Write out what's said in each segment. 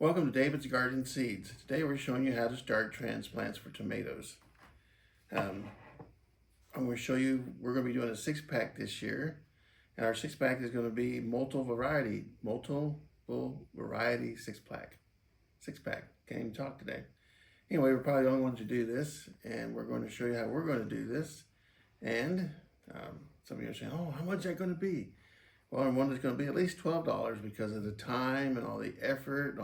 Welcome to David's Garden Seeds. Today we're showing you how to start transplants for tomatoes. I'm going to show you, we're going to be doing a 6-pack this year. And our 6-pack is going to be multiple variety 6-pack. 6-pack. Can't even talk today. Anyway, we're probably the only ones to do this. And we're going to show you how we're going to do this. And some of you are saying, oh, how much is that going to be? Well, one is going to be at least $12 because of the time and all the effort and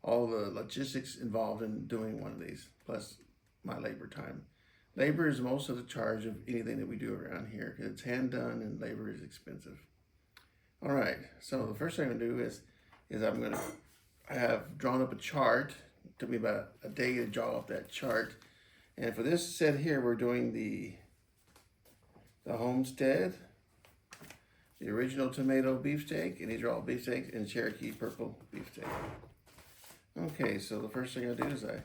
all the logistics involved in doing one of these, plus my labor time. Labor is most of the charge of anything that we do around here because it's hand done and labor is expensive. All right, so the first thing I'm going to do is I have drawn up a chart. It took me about a day to draw up that chart. And for this set here, we're doing the Homestead, the original tomato beefsteak, and these are all beefsteaks, and Cherokee purple beefsteak. Okay, so the first thing I do is I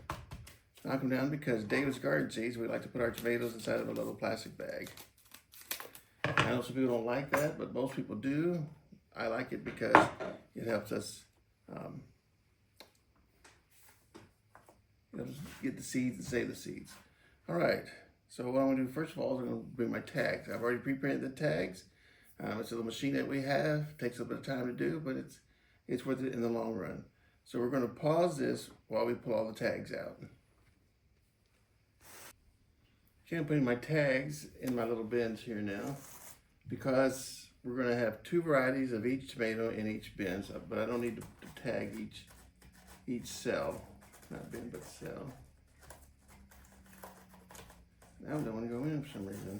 knock them down because David's Garden Seeds, we like to put our tomatoes inside of a little plastic bag. I know some people don't like that, but most people do. I like it because it helps us get the seeds and save the seeds. All right, so what I'm gonna do first of all is I'm gonna bring my tags. I've already pre-printed the tags. It's a little machine that we have. It takes a little bit of time to do, but it's worth it in the long run. So we're going to pause this while we pull all the tags out. Okay, I'm putting my tags in my little bins here now because we're going to have 2 varieties of each tomato in each bin, but I don't need to tag each cell. Not bin, but cell. Now I don't want to go in for some reason.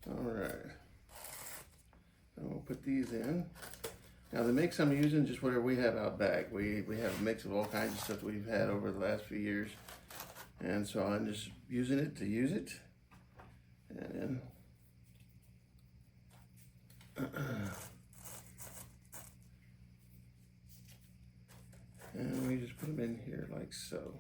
All right, I'm gonna put these in. Now the mix I'm using just whatever we have out back. We have a mix of all kinds of stuff that we've had over the last few years. And so I'm just using it to use it. And and we just put them in here like so.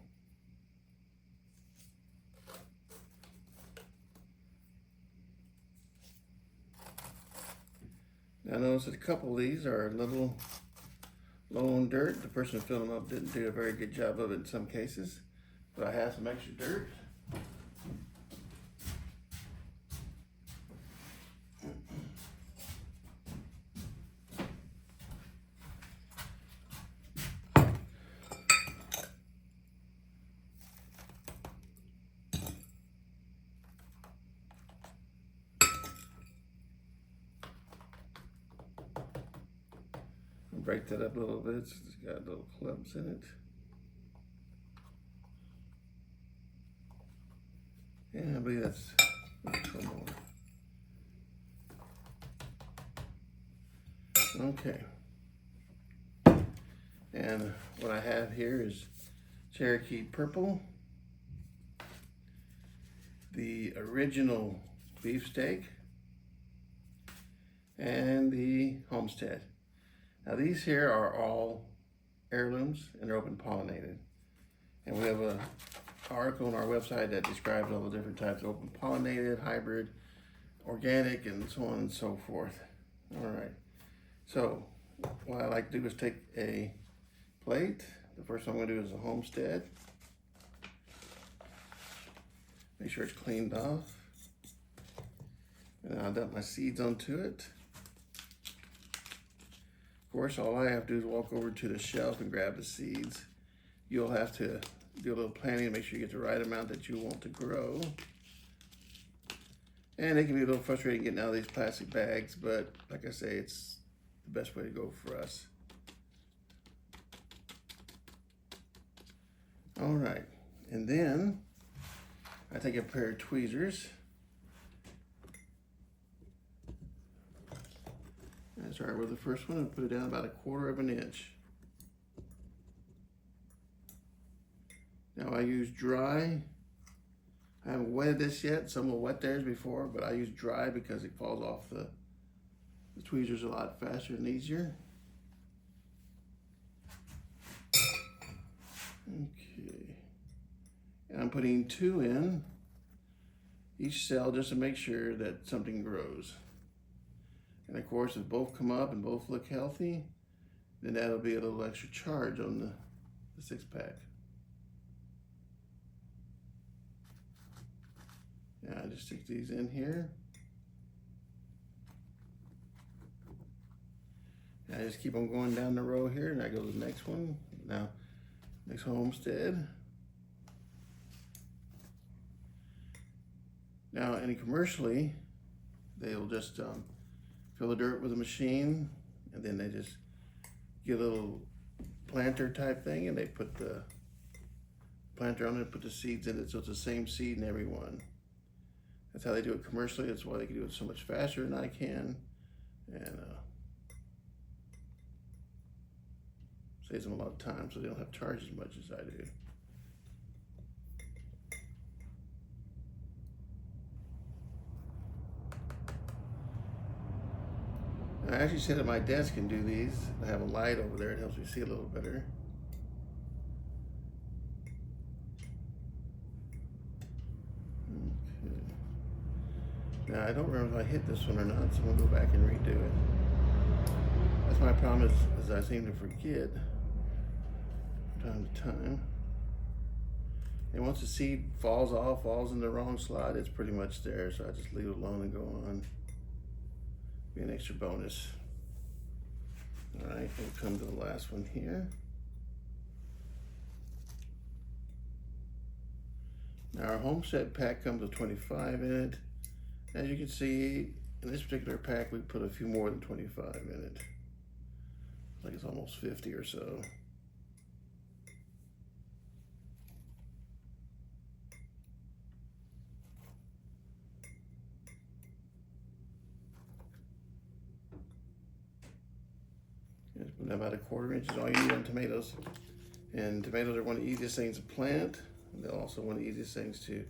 Now notice that a couple of these are a little low on dirt. The person who filled them up didn't do a very good job of it in some cases, but I have some extra dirt. Break that up a little bit so it's got little clumps in it. Yeah, I believe that's one more. Okay. And what I have here is Cherokee purple, the original beefsteak, and the Homestead. Now these here are all heirlooms and they're open pollinated. And we have an article on our website that describes all the different types of open pollinated, hybrid, organic, and so on and so forth. All right, so what I like to do is take a plate. The first one I'm gonna do is a Homestead. Make sure it's cleaned off. And I'll dump my seeds onto it. Of course, all I have to do is walk over to the shelf and grab the seeds. You'll have to do a little planning to make sure you get the right amount that you want to grow. And it can be a little frustrating getting out of these plastic bags, but like I say, it's the best way to go for us. All right, and then I take a pair of tweezers. I start with the first one and put it down about 1/4 of an inch. Now I use dry. I haven't wetted this yet. Some will wet theirs before, but I use dry because it falls off the tweezers a lot faster and easier. Okay. And I'm putting 2 in each cell just to make sure that something grows. And of course, if both come up and both look healthy, then that'll be a little extra charge on the 6-pack. Now I just stick these in here. And I just keep on going down the row here, and I go to the next one. Now, next homestead. Now, any commercially, they'll just fill the dirt with a machine, and then they just get a little planter type thing, and they put the planter on it and put the seeds in it, so it's the same seed in every one. That's how they do it commercially. That's why they can do it so much faster than I can, and saves them a lot of time, so they don't have to charge as much as I do. I actually sit at my desk and do these. I have a light over there. It helps me see a little better. Okay. Now, I don't remember if I hit this one or not, so I'm going to go back and redo it. That's my problem is I seem to forget from time to time. And once the seed falls off, falls in the wrong slot, it's pretty much there, so I just leave it alone and go on. Be an extra bonus. All right, we'll come to the last one here. Now our homestead pack comes with 25 in it. As you can see, in this particular pack, we put a few more than 25 in it. Like it's almost 50 or so. Just put about 1/4 inch is all you need on tomatoes. And tomatoes are one of the easiest things to plant. And they're also one of the easiest things to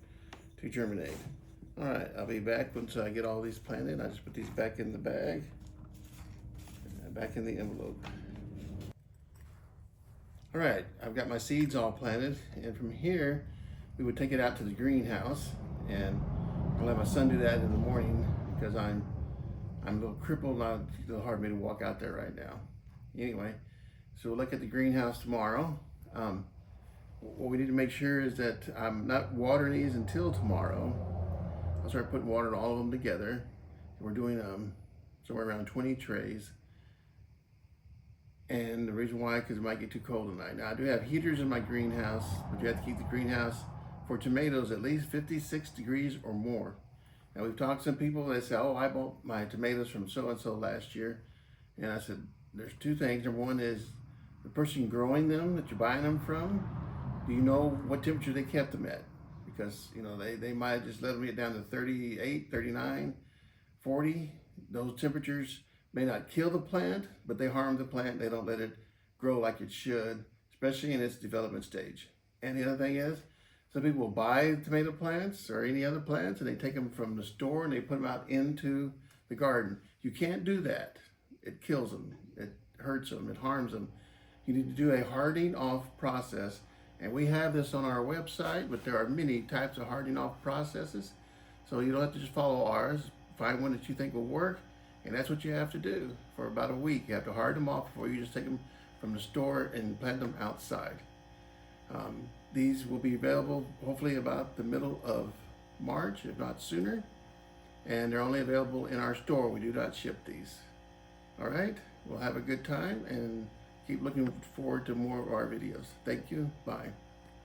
germinate. All right, I'll be back once I get all these planted. I just put these back in the bag, and back in the envelope. All right, I've got my seeds all planted, and from here, we would take it out to the greenhouse, and I'll have my son do that in the morning because I'm a little crippled, and it's a little hard for me to walk out there right now. Anyway, so we'll look at the greenhouse tomorrow. What we need to make sure is that I'm not watering these until tomorrow. I'll start putting water in all of them together. We're doing somewhere around 20 trays. And the reason why, because it might get too cold tonight. Now I do have heaters in my greenhouse, but you have to keep the greenhouse for tomatoes at least 56 degrees or more. Now we've talked to some people that say, oh, I bought my tomatoes from so-and-so last year. And I said, there's two things. Number one is the person growing them that you're buying them from, do you know what temperature they kept them at? Because, you know, they might have just let them get down to 38, 39, 40. Those temperatures may not kill the plant, but they harm the plant. They don't let it grow like it should, especially in its development stage. And the other thing is, some people will buy tomato plants or any other plants and they take them from the store and they put them out into the garden. You can't do that. It kills them. It hurts them. It harms them. You need to do a hardening off process. And we have this on our website, but there are many types of hardening off processes. So you don't have to just follow ours. Find one that you think will work. And that's what you have to do for about a week. You have to harden them off before you just take them from the store and plant them outside. These will be available hopefully about the middle of March, if not sooner. And they're only available in our store. We do not ship these. All right, we'll have a good time and keep looking forward to more of our videos. Thank you. Bye.